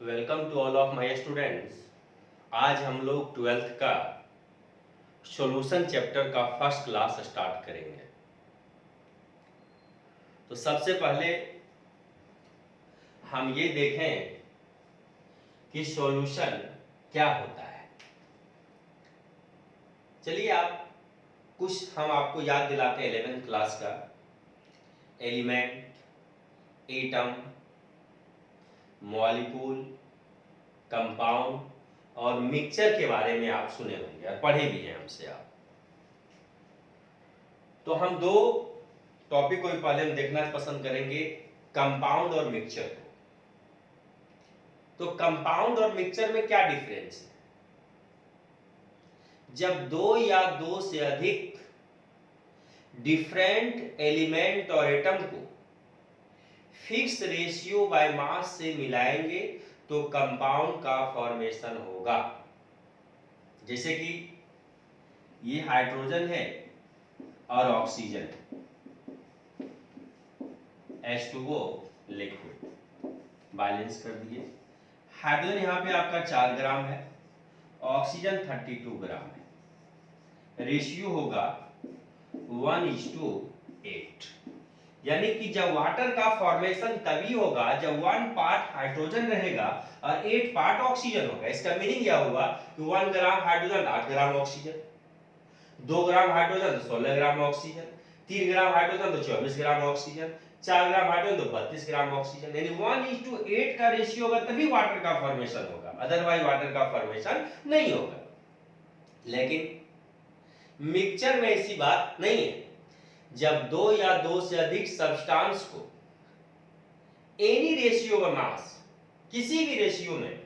Welcome to all of my students. आज हम लोग 12th का सॉल्यूशन चैप्टर का फर्स्ट क्लास स्टार्ट करेंगे। तो सबसे पहले हम ये देखें कि सॉल्यूशन क्या होता है। चलिए हम आपको याद दिलाते हैं 11th क्लास का एलिमेंट, एटम, मॉलिक्यूल, कंपाउंड और मिक्सचर के बारे में आप सुने होंगे और पढ़े भी हैं हमसे आप। तो हम दो टॉपिक को पहले हम देखना पसंद करेंगे, कंपाउंड और मिक्सचर को। तो कंपाउंड और मिक्सचर में क्या डिफरेंस है? जब दो या दो से अधिक डिफरेंट एलिमेंट और एटम को फिक्स रेशियो बाय मास से मिलाएंगे तो कंपाउंड का फॉर्मेशन होगा। जैसे कि ये हाइड्रोजन है और ऑक्सीजन है, H2O लिक्विड, बैलेंस कर दिए। हाइड्रोजन यहाँ पे आपका 4 ग्राम है, ऑक्सीजन 32 ग्राम है, रेशियो होगा 1:8। यानी कि जब वाटर का फॉर्मेशन तभी होगा जब 1 पार्ट हाइड्रोजन रहेगा और 8 पार्ट ऑक्सीजन होगा। इसका मीनिंग क्या हुआ कि 1 gram hydrogen 8 gram oxygen, 2 gram hydrogen तो 16 ग्राम ऑक्सीजन, 3 ग्राम हाइड्रोजन तो 24 ग्राम ऑक्सीजन, 4 ग्राम हाइड्रोजन तो 32 ग्राम ऑक्सीजन। यानी 1:8 का रेशियो होगा तभी वाटर का फॉर्मेशन होगा, अदरवाइज वाटर का फॉर्मेशन नहीं होगा। लेकिन मिक्सचर में ऐसी बात नहीं है। जब दो या दो से अधिक सब्सटेंस को एनी रेशियो बाय मास, किसी भी रेशियो में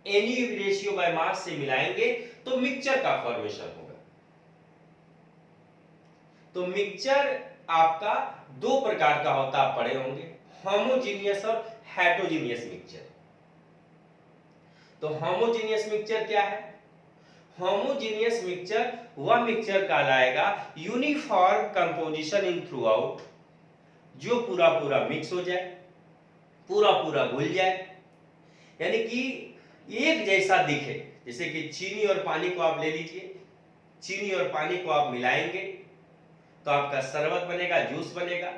एनी रेशियो बाय मास से मिलाएंगे तो मिक्सचर का फॉर्मेशन होगा। तो मिक्सचर आपका दो प्रकार का होता, आप पढ़े होंगे, होमोजेनियस और हेटेरोजेनियस मिक्सचर। तो होमोजेनियस मिक्सचर क्या है? होमोजेनियस मिक्सचर वह मिक्सचर कहलाएगा uniform composition in through out, जो पूरा पूरा मिक्स हो जाए, पूरा पूरा घुल जाए, यानी कि एक जैसा दिखे। जैसे कि चीनी और पानी को आप ले लीजिए, चीनी और पानी को आप मिलाएंगे तो आपका शरबत बनेगा, जूस बनेगा।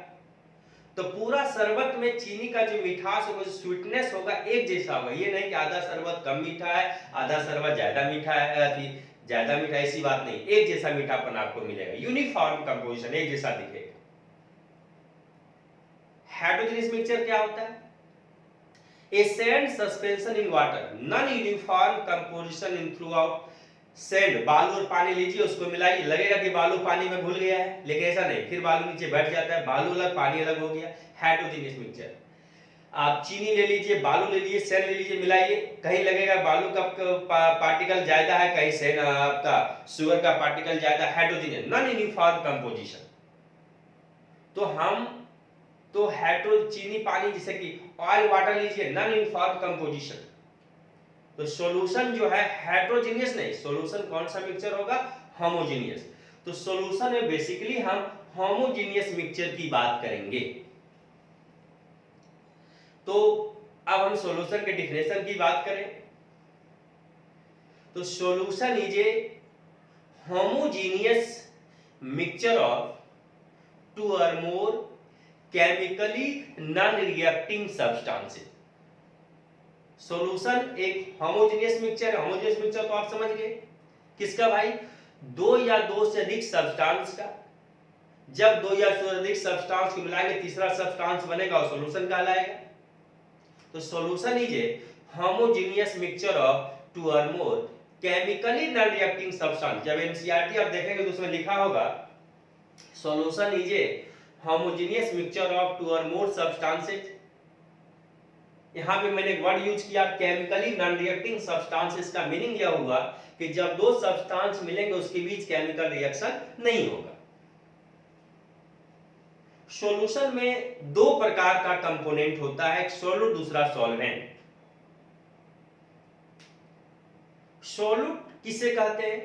तो पूरा शरबत में चीनी का जो मिठास होगा, जो स्वीटनेस होगा, एक जैसा होगा। ये नहीं कि आधा शरबत कम मीठा है, आधा शरबत ज्यादा मीठा है, ज्यादा मीठा, ऐसी बात नहीं। एक जैसा मीठापन आपको मिलेगा, यूनिफॉर्म कंपोजिशन, एक जैसा दिखेगा। हेटेरोजेनियस मिक्सचर क्या होता है? A sand suspension in water, non-uniform composition in throughout। Sand, बालू और पानी लीजिए, उसको मिलाइए, लगेगा कि बालू पानी में घुल गया है, लेकिन ऐसा नहीं। फिर बालू नीचे बैठ जाता है, बालू अलग पानी अलग हो गया, हेटेरोजेनियस मिक्सचर। आप चीनी ले लीजिए, बालू ले लीजिए, सैंड ले लीजिए, मिलाइए, कहीं लगेगा बालू का पार्टिकल ज्यादा है, कहीं सैंड आपका शुगर का पार्टिकल ज्यादा, हेटेरोजेनियस, नॉन यूनिफॉर्म कंपोजिशन। तो हेटेरो चीनी पानी, जैसे कि ऑयल वाटर लीजिए, नॉन यूनिफॉर्म कंपोजिशन। तो सॉल्यूशन जो है हेटेरोजेनियस नहीं, सॉल्यूशन कौन सा मिक्सचर होगा? होमोजेनियस। तो सॉल्यूशन में बेसिकली हम होमोजेनियस मिक्सचर की बात करेंगे। तो अब हम सॉल्यूशन के डिफिनेशन की बात करें तो solution is a homogeneous mixture of two or more chemically non reacting substances. Solution एक होमोजेनियस मिक्सचर है। होमोजेनियस मिक्सचर तो आप समझ गए, किसका भाई? दो या दो से अधिक सब्सटेंस का। जब दो या दो से अधिक सब्सटेंस को मिलाएंगे तीसरा सब्सटेंस बनेगा, और सॉल्यूशन कहलाएगा। तो solution is a homogeneous mixture of two or more chemically non reacting substance. जब एनसीईआरटी आप देखेंगे तो उसमें लिखा होगा solution is a homogeneous mixture of two or more substances. यहां पे मैंने एक वर्ड यूज किया, केमिकली नॉन रिएक्टिंग सब्सटेंसेस। का मीनिंग यह हुआ कि जब दो सब्सटेंस मिलेंगे उसके बीच केमिकल रिएक्शन नहीं होगा। सॉल्यूशन में दो प्रकार का कंपोनेंट होता है, एक सॉल्यूट, दूसरा सॉल्वेंट। सॉल्यूट किसे कहते हैं?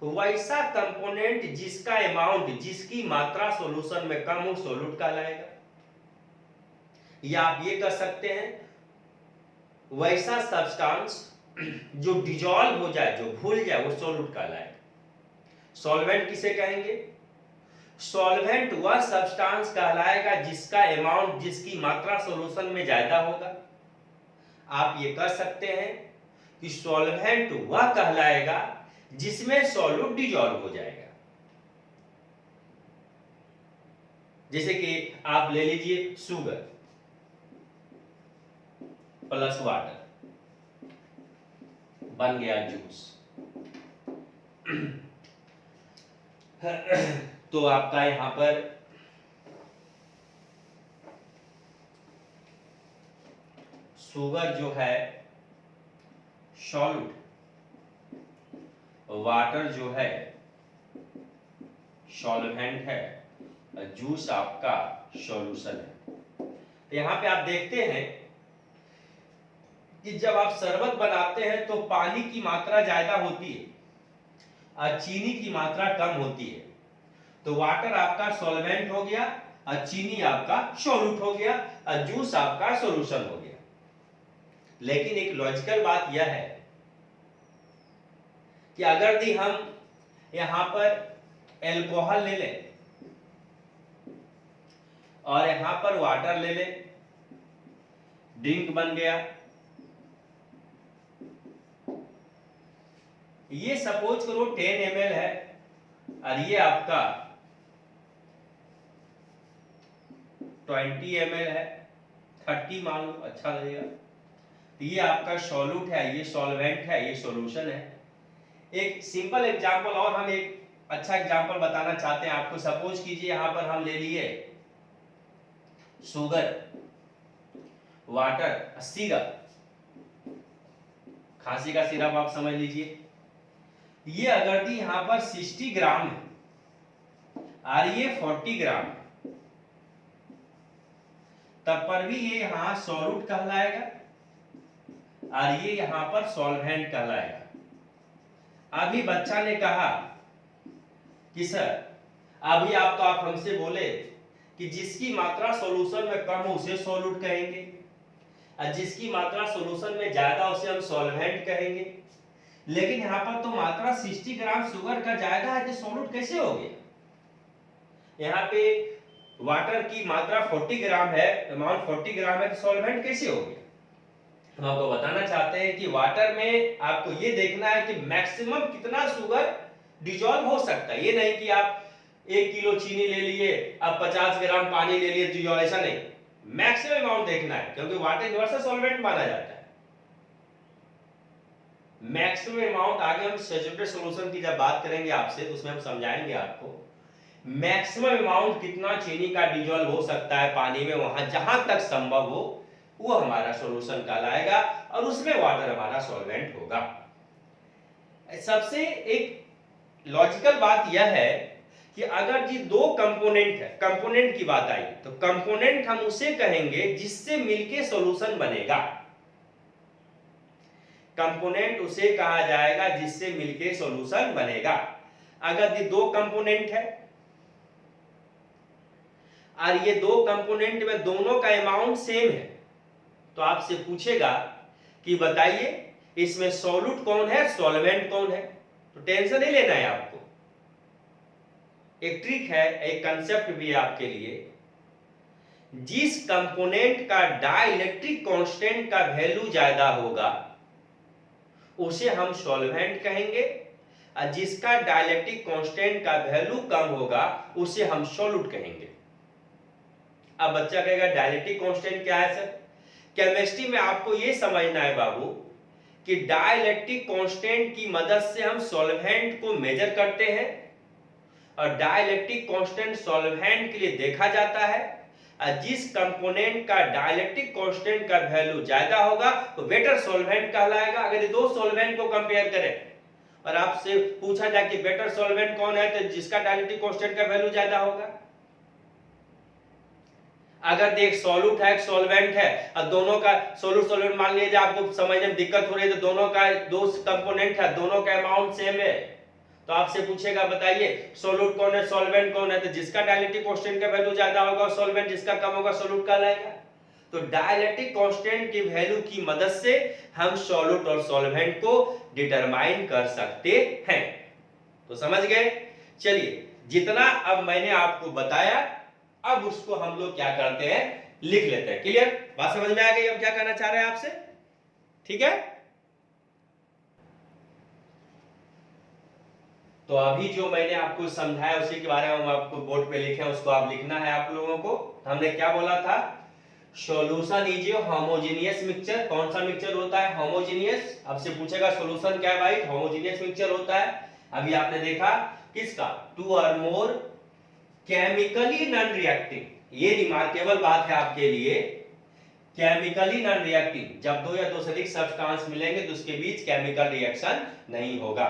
वैसा कंपोनेंट जिसका अमाउंट, जिसकी मात्रा सॉल्यूशन में कम हो, सॉल्यूट कहलाएगा। या आप ये कह सकते हैं वैसा सब्सटेंस जो डिजॉल्व हो जाए, जो भूल जाए, वो सॉल्यूट कहलाएगा। सॉल्वेंट किसे कहेंगे? सॉल्वेंट वह सब्सटेंस कहलाएगा जिसका अमाउंट, जिसकी मात्रा सॉल्यूशन में ज्यादा होगा। आप ये कह सकते हैं कि सॉल्वेंट वह कहलाएगा जिसमें सॉल्यूट डिजॉल्व हो जाएगा। जैसे कि आप ले लीजिए शुगर प्लस वाटर, बन गया जूस। तो आपका यहां पर शुगर जो है सॉल्यूट, वाटर जो है सॉल्वेंट है, जूस आपका सॉल्यूशन है। यहां पे आप देखते हैं कि जब आप शरबत बनाते हैं तो पानी की मात्रा ज्यादा होती है और चीनी की मात्रा कम होती है। तो वाटर आपका सॉल्वेंट हो गया और चीनी आपका सॉल्यूट हो गया और जूस आपका सॉल्यूशन हो गया। लेकिन एक लॉजिकल बात यह है कि अगर भी हम यहां पर एल्कोहल ले लें और यहां पर वाटर ले लें, ड्रिंक बन गया। ये सपोज करो 10 ml है और ये आपका 20 ml है, 30 मान लो, अच्छा लगेगा। ये आपका सॉल्यूट है, ये सॉल्वेंट है, ये सॉल्यूशन है। एक सिंपल एग्जांपल और हम एक अच्छा एग्जांपल बताना चाहते हैं आपको। सपोज कीजिए यहां पर हम ले लिए शुगर, वाटर, सिरप, खांसी का सिरप आप समझ लीजिए। ये अगर दी यहां पर 60 ग्राम है और ये 40 ग्राम है, तब पर भी ये यहां सॉल्यूट कहलाएगा और ये यहां पर सॉल्वेंट कहलाएगा। अभी बच्चा ने कहा कि सर अभी आप हमसे बोले कि जिसकी मात्रा सॉल्यूशन में कम हो उसे सॉल्यूट कहेंगे और जिसकी मात्रा सॉल्यूशन में ज्यादा उसे हम सॉल्वेंट कहेंगे। लेकिन यहां पर तो मात्रा 60 ग्राम शुगर का ज्यादा है, तो सॉल्यूट कैसे हो गया? यहाँ पे वाटर की मात्रा 40 ग्राम है, अमाउंट 40 ग्राम है, तो सॉल्वेंट कैसे हो गया? हम आपको बताना चाहते हैं कि वाटर में आपको ये देखना है कि मैक्सिमम कितना शुगर डिजॉल्व हो सकता है। ये नहीं कि आप 1 किलो चीनी ले लिए, अब 50 ग्राम पानी ले लिए डिजॉल्व, ऐसा नहीं। मैक्सिमम अमाउंट देखना है, क्योंकि वाटर यूनिवर्सल सॉल्वेंट माना जाता है। मैक्सिमम अमाउंट आगे हम सैचुरेटेड सॉल्यूशन की जब बात करेंगे आपसे, तो उसमें हम समझाएंगे आपको मैक्सिमम अमाउंट कितना चीनी का डिजॉल्व हो सकता है पानी में, वहां जहां तक संभव हो वो हमारा सॉल्यूशन कहलाएगा और उसमें वाटर हमारा सॉल्वेंट होगा। सबसे एक लॉजिकल बात यह है कि अगर जी दो कंपोनेंट है, कंपोनेंट की बात आई तो कंपोनेंट हम उसे कहेंगे जिससे मिलके सॉल्यूशन बनेगा। कंपोनेंट उसे कहा जाएगा जिससे मिलके सॉल्यूशन बनेगा। अगर ये दो कंपोनेंट है और ये दो कंपोनेंट में दोनों का अमाउंट सेम है, तो आपसे पूछेगा कि बताइए इसमें सॉल्यूट कौन है, सॉल्वेंट कौन है। तो टेंशन नहीं लेना है आपको। एक ट्रिक है, एक कंसेप्ट भी है आपके लिए। जिस कंपोनेंट का डाइलेक्ट्रिक कांस्टेंट का वैल्यू ज्यादा होगा उसे हम सॉल्वेंट कहेंगे और जिसका डाइलेक्ट्रिक कांस्टेंट का वैल्यू कम होगा उसे हम सॉल्यूट कहेंगे। अब बच्चा कहेगा डाइलेक्ट्रिक कांस्टेंट क्या है सर? केमिस्ट्री में आपको यह समझना है बाबू कि डाइलेक्ट्रिक कांस्टेंट की मदद से हम सॉल्वेंट को मेजर करते हैं और डाइलेक्ट्रिक कांस्टेंट सॉल्वेंट के लिए देखा जाता है। और जिस कंपोनेंट का डाइलेक्ट्रिक कांस्टेंट का वैल्यू ज्यादा होगा तो बेटर सॉल्वेंट कहलाएगा। अगर ये दो सॉल्वेंट को कंपेयर करें और आपसे पूछा जाए कि बेटर सॉल्वेंट कौन है, तो जिसका डाइलेक्ट्रिक कांस्टेंट का वैल्यू ज्यादा होगा। अगर देख सॉल्यूट है, सॉल्वेंट है और दोनों का सॉल्यूट सॉल्वेंट मान लीजिए आपको समझने में दिक्कत हो रही है, तो दोनों का दो कंपोनेंट है, दोनों का अमाउंट सेम है, तो आपसे पूछेगा बताइए सॉल्यूट कौन है, सॉल्वेंट कौन है। तो जिसका डाइलेक्ट्रिक कांस्टेंट का वैल्यू ज्यादा होगा सॉल्वेंट, जिसका कम होगा सॉल्यूट कहलाएगा। तो डाइलेक्ट्रिक कांस्टेंट की वैल्यू की मदद से हम सॉल्यूट और सॉल्वेंट को डिटरमाइन कर सकते हैं। तो समझ गए। चलिए, जितना अब मैंने आपको बताया, अब उसको हम लोग क्या करते हैं, लिख लेते हैं। क्लियर, बात समझ में आ गई? अब क्या करना चाह रहे हैं आपसे, ठीक है। तो अभी जो मैंने आपको समझाया उसी के बारे में हम आपको बोर्ड पे लिखे हैं, उसको आप लिखना है आप लोगों को। हमने क्या बोला था, solution is a homogeneous mixture. कौन सा मिक्सचर होता है, होमोजेनियस। आपसे पूछेगा सॉल्यूशन क्या है भाई, होमोजेनियस मिक्सचर होता है। अभी आपने देखा किसका, to or more chemically non reactive. ये रिमार्केबल बात है आपके लिए, केमिकली नॉन रिएक्टिव। जब दो या दो से अधिक सब्सटेंस मिलेंगे तो उसके बीच केमिकल रिएक्शन नहीं होगा।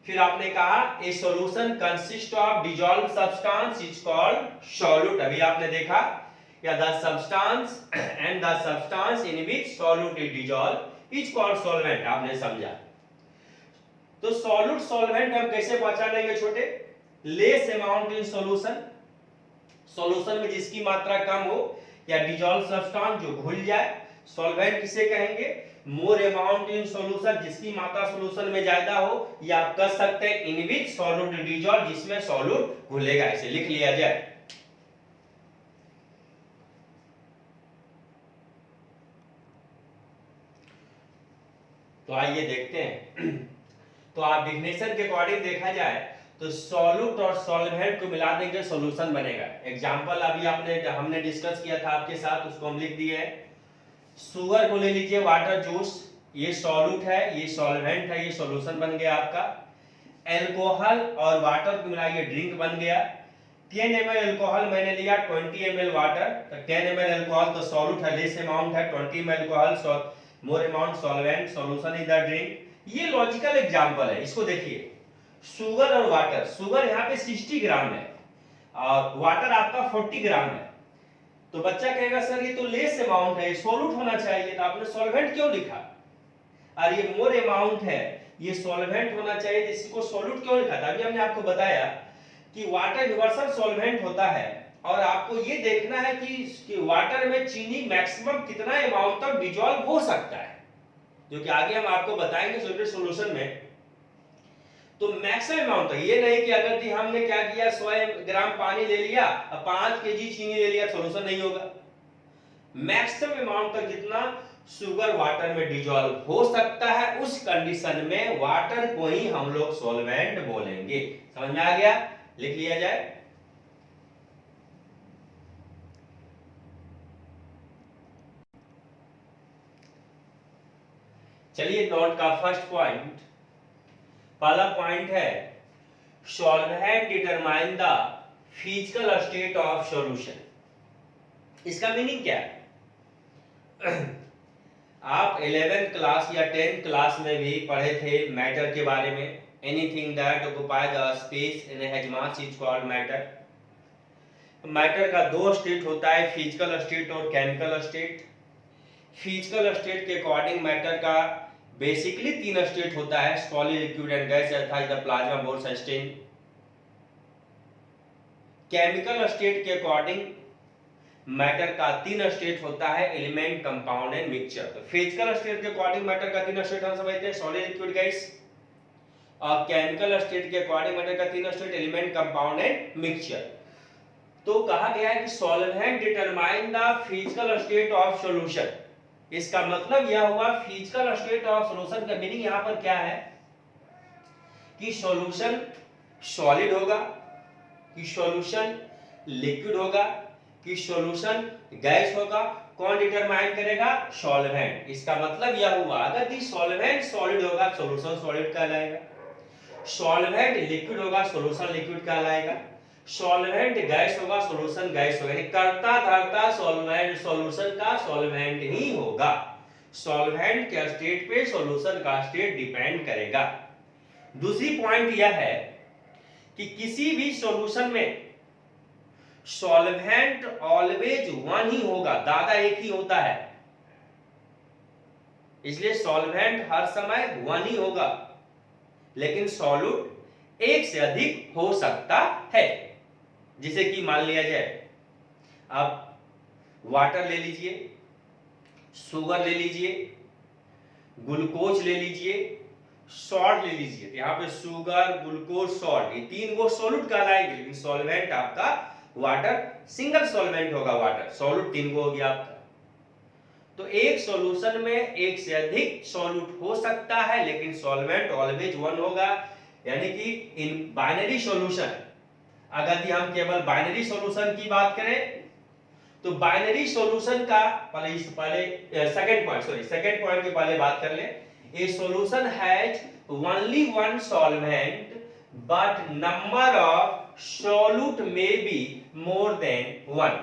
फिर आपने कहा ए solution consist of dissolve substance is called solute. अभी आपने देखा, या the substance and the substance in which solute is dissolve is called solvent. आपने समझा। तो सॉल्यूट सॉल्वेंट हम कैसे पहचानेंगे छोटे, less amount in solution, solution में जिसकी मात्रा कम हो, या डिसॉल्व सब्सटेंस जो घुल जाए। सॉल्वेंट किसे कहेंगे, मोर अमाउंट इन सॉल्यूशन, जिसकी मात्रा सॉल्यूशन में ज्यादा हो, या आप कह सकते हैं इन विच सॉल्यूट डिसॉल्व, जिसमें सॉल्यूट घुलेगा। इसे लिख लिया जाए। तो आइए देखते हैं। तो आप डिफिनेशन के अकॉर्डिंग देखा जाए तो सॉल्यूट और सॉल्वेंट को मिला देंगे, सॉल्यूशन बनेगा। एग्जांपल अभी हमने डिस्कस किया था आपके साथ, उसको हम लिख दिए हैं। शुगर को ले लीजिए, वाटर जूस, ये सॉल्यूट है, ये सॉल्वेंट है, ये सॉल्यूशन बन गया आपका। अल्कोहल और वाटर को मिलाइए, ड्रिंक बन गया। 10 ml अल्कोहल मैंने लिया, 20 ml वाटर, तो 10 ml अल्कोहल तो सॉल्यूट है, लेस अमाउंट है। 20 ml alcohol, more amount solvent, solution is the drink. ये लॉजिकल एग्जांपल है, इसको देखिए। शुगर और वाटर, शुगर यहाँ पे 60 ग्राम है और वाटर आपका 40 ग्राम है। तो बच्चा कहेगा सर ये तो लेस अमाउंट है, सॉल्यूट होना चाहिए, तो आपने सॉल्वेंट क्यों लिखा। और ये मोर अमाउंट है, ये सॉल्वेंट होना चाहिए, तो इसको सॉल्यूट क्यों लिखा था। अभी हमने आपको बताया कि वाटर यूनिवर्सल सॉल्वेंट होता है, और आपको ये देखना है कि वाटर में चीनी मैक्सिमम कितना अमाउंट तक डिसॉल्व हो सकता है, जो कि आगे हम आपको बताएंगे सॉल्यूशन में। तो मैक्सिमम अमाउंट है, ये नहीं कि अगर हमने क्या किया 100 ग्राम पानी ले लिया और 5 केजी चीनी ले लिया, सॉल्यूशन नहीं होगा। मैक्सिमम अमाउंट तक जितना शुगर वाटर में डिसॉल्व हो सकता है, उस कंडीशन में वाटर को ही हम लोग सॉल्वेंट बोलेंगे। समझ में आ गया, लिख लिया जाए। चलिए, नोट का फर्स्ट पॉइंट, पहला पॉइंट है solvent determine the physical state of solution. इसका मीनिंग क्या है। आप 11th क्लास या 10th क्लास में भी पढ़े थे मैटर के बारे में। Anything that occupy the space in has mass is called matter. Matter का दो स्टेट होता है, फिजिकल स्टेट और केमिकल स्टेट। फिजिकल स्टेट के अकॉर्डिंग मैटर का बेसिकली 3 स्टेट होता है, सॉलिड, लिक्विड एंड गैस, अर्थात the plasma, bore, sustain. Chemical state के अकॉर्डिंग मैटर का 3 स्टेट होता है, एलिमेंट, कंपाउंड एंड मिक्सचर। तो फिजिकल स्टेट के अकॉर्डिंग मैटर का 3 स्टेट हम समझते हैं, सॉलिड, लिक्विड, गैस। और केमिकल स्टेट के अकॉर्डिंग मैटर का 3 state, element, compound and mixture. तो कहा गया है कि solvent determine the physical state of solution. इसका मतलब यह हुआ फिजिकल स्टेट ऑफ सॉल्यूशन का मीनिंग यहां पर क्या है कि सॉल्यूशन सॉलिड होगा, कि सॉल्यूशन लिक्विड होगा, कि सॉल्यूशन गैस होगा। कौन डिटरमाइन करेगा, सॉल्वेंट। इसका मतलब यह हुआ अगर दी सॉल्वेंट सॉलिड होगा, सॉल्यूशन सॉलिड कहलाएगा। सॉल्वेंट लिक्विड होगा, सॉल्यूशन लिक्विड कहलाएगा। सॉल्वेंट गैस होगा, सॉल्यूशन गैस होगा। करता धरता सॉल्वेंट सॉल्यूशन का सॉल्वेंट ही होगा। सॉल्वेंट के स्टेट पे सॉल्यूशन का स्टेट डिपेंड करेगा। दूसरी पॉइंट यह है कि किसी भी सॉल्यूशन में सॉल्वेंट ऑलवेज वन ही होगा, दादा एक ही होता है, इसलिए सॉल्वेंट हर समय वन ही होगा। लेकिन सॉल्यूट एक से अधिक हो सकता है, जिसे कि मान लिया जाए अब वाटर ले लीजिए, शुगर ले लीजिए, ग्लूकोज ले लीजिए, सॉल्ट ले लीजिए। यहाँ पे शुगर, ग्लूकोज, सॉल्ट, ये तीन वो सॉल्यूट कहलाएंगे, लेकिन सॉल्वेंट आपका वाटर सिंगल सॉल्वेंट होगा। वाटर सॉल्यूट तीन को हो गया आपका। तो एक सॉल्यूशन में एक से अधिक सॉल्यूट हो सकता है, लेकिन सॉल्वेंट ऑलवेज वन होगा। यानी कि इन बाइनरी सॉल्यूशन, अगर हम केवल बाइनरी सॉल्यूशन की बात करें तो बाइनरी सॉल्यूशन का सेकंड पॉइंट के पहले बात कर ले। ए solution has only one solvent but number of solute may be more than one.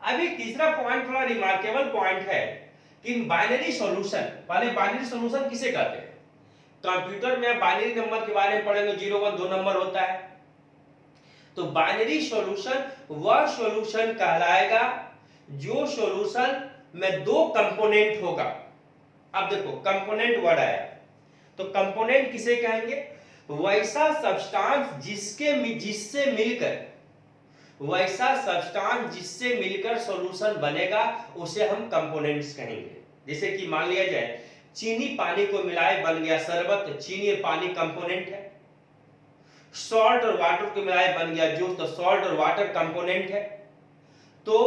अभी तीसरा पॉइंट थोड़ा रिमार्केबल पॉइंट है कि बाइनरी सॉल्यूशन, पहले बाइनरी सॉल्यूशन किसे कहते हैं? कंप्यूटर में बाइनरी नंबर के बारे में पढ़ेंगे, 0 1 2 नंबर होता है। तो बाइनरी सॉल्यूशन वह सॉल्यूशन कहलाएगा जो सॉल्यूशन में दो कंपोनेंट होगा। अब देखो कंपोनेंट वर्ड आया, तो कंपोनेंट किसे कहेंगे? वैसा सब्सटेंस जिससे मिलकर सॉल्यूशन बनेगा उसे हम कंपोनेंट्स कहेंगे। जैसे कि मान लिया जाए चीनी पानी को मिलाए बन गया शरबत, तो चीनी और पानी कंपोनेंट है। सॉल्ट और वाटर को मिलाए बन गया जूस, तो सॉल्ट और वाटर कंपोनेंट है। तो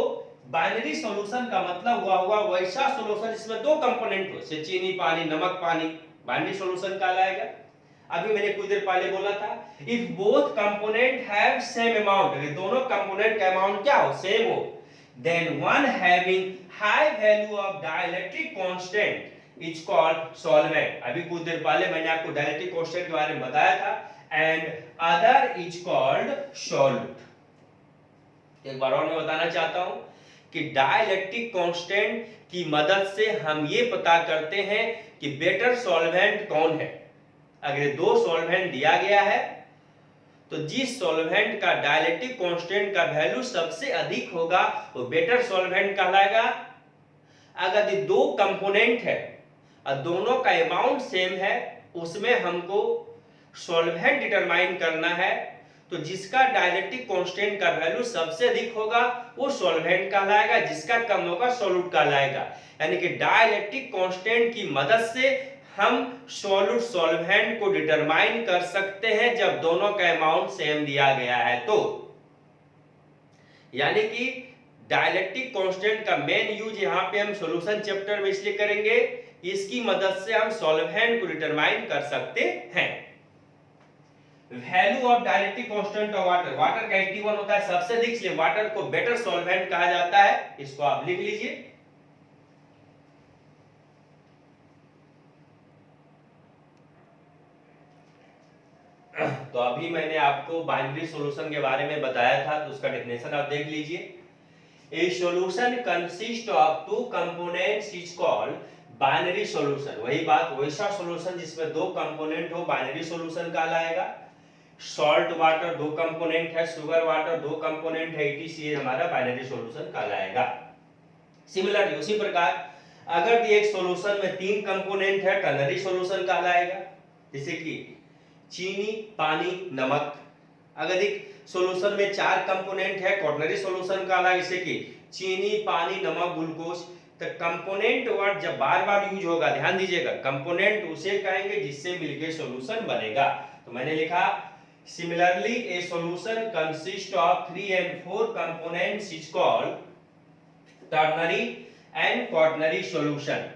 बाइनरी सॉल्यूशन का मतलब हुआ वैसा सॉल्यूशन जिसमें दो कंपोनेंट हो, जैसे चीनी पानी, नमक पानी, बाइनरी सॉल्यूशन कहलाएगा। अभी मैंने कुछ देर पहले बोला था if both component have same amount, अगर दोनों कंपोनेंट का अमाउंट क्या हो, सेम हो, then one having high value of dielectric constant is called solvent. अभी कुछ देर पहले मैंने आपको डाइलेक्ट्रिक कांस्टेंट के बारे में बताया था, and other is called solute. एक बार और मैं बताना चाहता हूं कि डाइलेक्ट्रिक कांस्टेंट की मदद से हम ये पता करते हैं कि बेटर सॉल्वेंट कौन है। अगर दो सॉल्वेंट दिया गया है तो जिस सॉल्वेंट का डाइलेक्ट्रिक कांस्टेंट का वैल्यू सबसे अधिक होगा वो बेटर सॉल्वेंट कहलाएगा। अगर ये दो कंपोनेंट है और दोनों का अमाउंट सेम है, उसमें हमको सॉल्वेंट डिटरमाइन करना है, तो जिसका डाइलेक्ट्रिक कांस्टेंट का वैल्यू सबसे अधिक होगा वो सॉल्वेंट कहलाएगा, जिसका कम होगा सॉल्यूट कहलाएगा। यानी कि डाइलेक्ट्रिक कांस्टेंट की मदद से हम सॉल्यूट सॉल्वेंट को डिटरमाइन कर सकते हैं जब दोनों का अमाउंट सेम दिया गया है। तो यानी कि डाइलेक्ट्रिक कांस्टेंट का मेन यूज यहां पे हम सॉल्यूशन चैप्टर में इसलिए करेंगे, इसकी मदद से हम सॉल्वेंट को डिटरमाइन कर सकते हैं। Value of dielectric constant of water, water का 81 होता है सबसे अधिक, इसलिए वाटर को बेटर सॉल्वेंट कहा जाता है। इसको आप लिख लीजिए। तो अभी मैंने आपको बाइनरी सॉल्यूशन के बारे में बताया था, तो उसका डेफिनेशन आप देख लीजिए। ए solution consist of two components is called binary solution. वही बात, वैसा सॉल्यूशन जिसमें दो कंपोनेंट हो बाइनरी सॉल्यूशन कहलाएगा। सॉल्ट वाटर दो कंपोनेंट है, शुगर वाटर दो कंपोनेंट है, इसीलिए हमारा बाइनरी सॉल्यूशन कहलाएगा। सिमिलरली उसी प्रकार अगर एक सॉल्यूशन में तीन कंपोनेंट है टर्नरी सॉल्यूशन कहलाएगा, जैसे कि चीनी, पानी, नमक। अगर एक सॉल्यूशन में चार कंपोनेंट है क्वार्टनरी सॉल्यूशन कहलाएगा, जैसे कि चीनी, पानी, नमक, ग्लूकोज। तो कंपोनेंट वर्ड जब बार-बार यूज होगा, ध्यान दीजिएगा, कंपोनेंट उसे कहेंगे जिससे मिलकर सॉल्यूशन बनेगा। तो मैंने लिखा similarly A solution consist of 3 and 4 components is called ternary and quaternary solution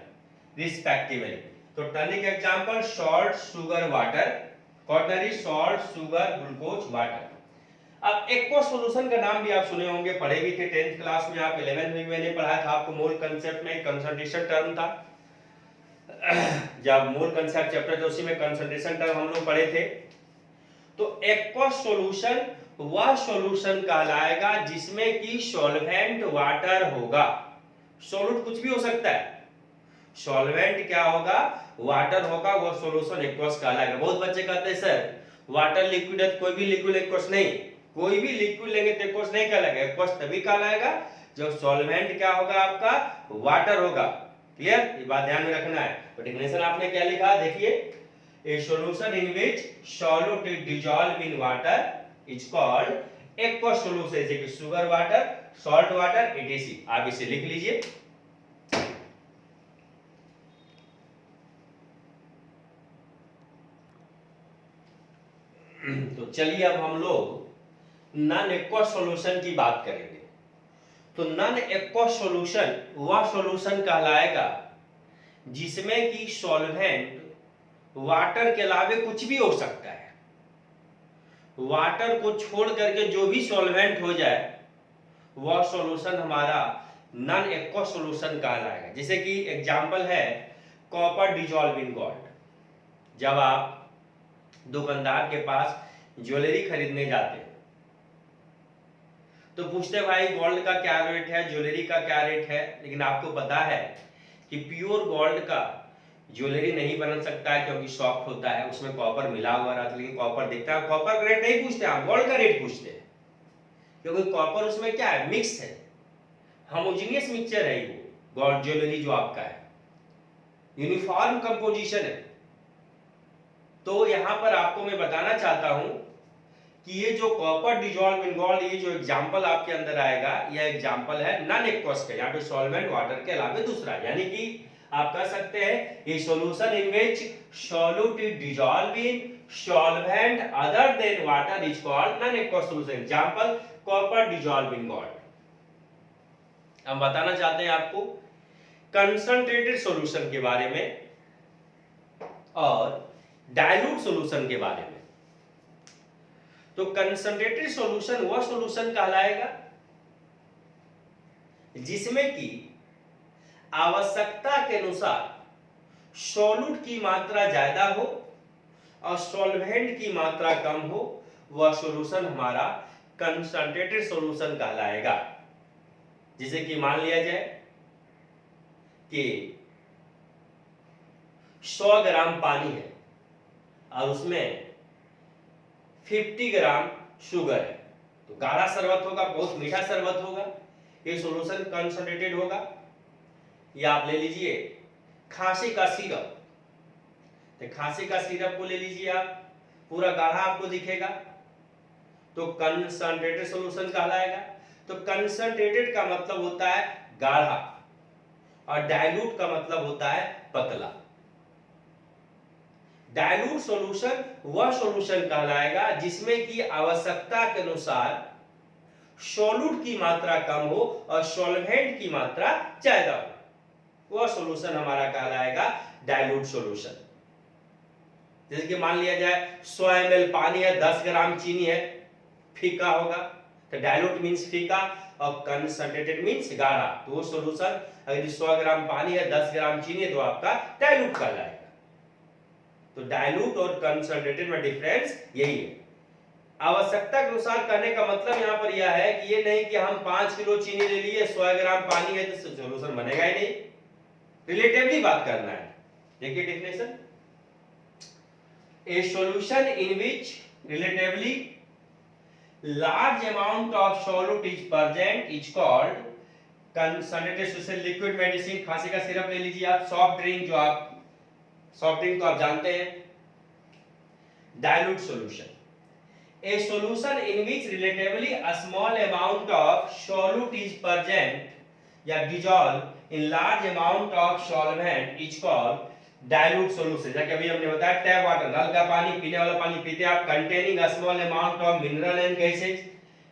respectively. तो टर्नरी का example salt, sugar, water, quaternary salt, sugar, glucose, water. अब एक्वस सॉल्यूशन का नाम भी आप सुने होंगे, पढ़े भी थे 10th क्लास में, आप 11th में मैंने पढ़ाया था आपको। मोल कंसेप्ट में कंसंट्रेशन टर्म था, जब मोल कंसेप्ट चैप्टर जो उसी में कंसंट्रेशन टर्म हम लोग पढ़े थे। तो एक्वस सॉल्यूशन वह सॉल्यूशन कहलाएगा जिसमें कि सॉल्वेंट वाटर होगा। सॉल्यूट कुछ भी हो सकता है, सॉल्वेंट क्या होगा, वाटर होगा, वो सॉल्यूशन एक्वस कहलाएगा। बहुत बच्चे कहते हैं सर वाटर लिक्विड है, कोई भी लिक्विड एक्वस नहीं, कोई भी लिक्विड लेंगे तो एक्वस नहीं कहलाएगा। एक्वस तभी कहलाएगा जब सॉल्वेंट क्या होगा, आपका वाटर होगा। क्लियर, ये बात ध्यान में रखना है। तो डेफिनेशन आपने क्या लिखा, देखिए, a solution in which solute is dissolve in water is called aqueous solution जैसे कि sugar water, salt water, etc. आप इसे लिख लीजिए। तो चलिए अब हम लोग नॉन एक्वस सॉल्यूशन की बात करेंगे। तो नॉन एक्वस सॉल्यूशन वह सॉल्यूशन कहलाएगा जिसमें कि सॉल्वेंट वाटर के अलावे कुछ भी हो सकता है। वाटर को छोड़ करके जो भी सॉल्वेंट हो जाए वह सॉल्यूशन हमारा नॉन एक्वस सॉल्यूशन कहलाएगा। जैसे कि एग्जांपल है कॉपर डिजॉल्व इन गोल्ड। जब आप दुकानदार के पास ज्वेलरी खरीदने जाते हैं तो पूछते भाई गोल्ड का क्या रेट है, ज्वेलरी का क्या रेट है, लेकिन आपको पता है कि प्योर गोल्ड का ज्वेलरी नहीं बन सकता है क्योंकि सॉफ्ट होता है, उसमें कॉपर मिला हुआ रहता है। लेकिन कॉपर दिखता है, कॉपर का रेट नहीं पूछते हम, गोल्ड का रेट पूछते हैं क्योंकि कॉपर उसमें क्या है, मिक्स है, होमोजेनियस मिक्सचर है वो गोल्ड ज्वेलरी जो आपका है, यूनिफॉर्म कंपोजिशन है। तो यहां पर आपको मैं बताना चाहता हूं कि ये जो कॉपर डिजॉल्व इन गोल्ड, ये जो एग्जांपल आपके अंदर आएगा, यह एग्जांपल है नॉन एक्वस का, यहाँ पे सॉल्वेंट वाटर के अलावे दूसरा, यानी कि आप कह सकते हैं ये solution in which solute is dissolve in solvent other than water is called non aqueous solution. Example copper dissolve in gold. हम बताना चाहते हैं आपको कंसंट्रेटेड सॉल्यूशन के बारे में और डाइल्यूट सॉल्यूशन के बारे में। तो कंसंट्रेटेड सॉल्यूशन वह सॉल्यूशन कहलाएगा जिसमें कि आवश्यकता के अनुसार सॉल्यूट की मात्रा ज्यादा हो और सॉल्वेंट की मात्रा कम हो, वह सॉल्यूशन हमारा कंसंट्रेटेड सॉल्यूशन कहलाएगा। जैसे कि मान लिया जाए कि 100 ग्राम पानी है और उसमें 50 ग्राम शुगर है, तो गाढ़ा शरबत होगा, बहुत मीठा शरबत होगा, ये सॉल्यूशन कंसंट्रेटेड होगा। या आप ले लीजिए खांसी का सिरप, तो खांसी का सिरप को ले लीजिए आप, पूरा गाढ़ा आपको दिखेगा, तो कंसंट्रेटेड सॉल्यूशन कहलाएगा। तो कंसंट्रेटेड का मतलब होता है गाढ़ा और डाइल्यूट का मतलब होता है पतला। डाइल्यूट सॉल्यूशन वह सॉल्यूशन कहलाएगा जिसमें कि आवश्यकता के अनुसार सॉल्यूट की मात्रा कम हो और सॉल्वेंट की मात्रा ज्यादा हो, वह सॉल्यूशन हमारा कहलाएगा डाइल्यूट सॉल्यूशन। जैसे कि मान लिया जाए 100 ml पानी है, 10 ग्राम चीनी है, फीका होगा, तो डाइल्यूट मींस फीका और कंसंट्रेटेड मींस गाढ़ा। तो वो सॉल्यूशन अगर 100 ग्राम पानी है, 10 ग्राम चीनी है, तो आपका डाइल्यूट कहलाएगा। तो डाइल्यूट और कंसंट्रेटेड में डिफरेंस यही है। आवश्यकता के अनुसार कहने का मतलब यहां पर यह है कि ये नहीं कि हम 5 किलो चीनी ले लिए, 100 ग्राम पानी है, तो सॉल्यूशन बनेगा ही नहीं, रिलेटिवली बात करना है। देखिए definition, A solution in which relatively large amount of solute is present is called concentrated solution। Liquid medicine, खांसी का सिरप ले लीजिए आप, सॉफ्ट ड्रिंक, जो आप सॉफ्ट ड्रिंक तो आप जानते हैं। Dilute solution, a solution in which relatively a small amount of solute is present या dissolved in large amount of solvent is called dilute solution. जैसे अभी हमने बताया टैप वाटर, नल का पानी, पीने वाला पानी पीते आप, containing a small amount of mineral and gases,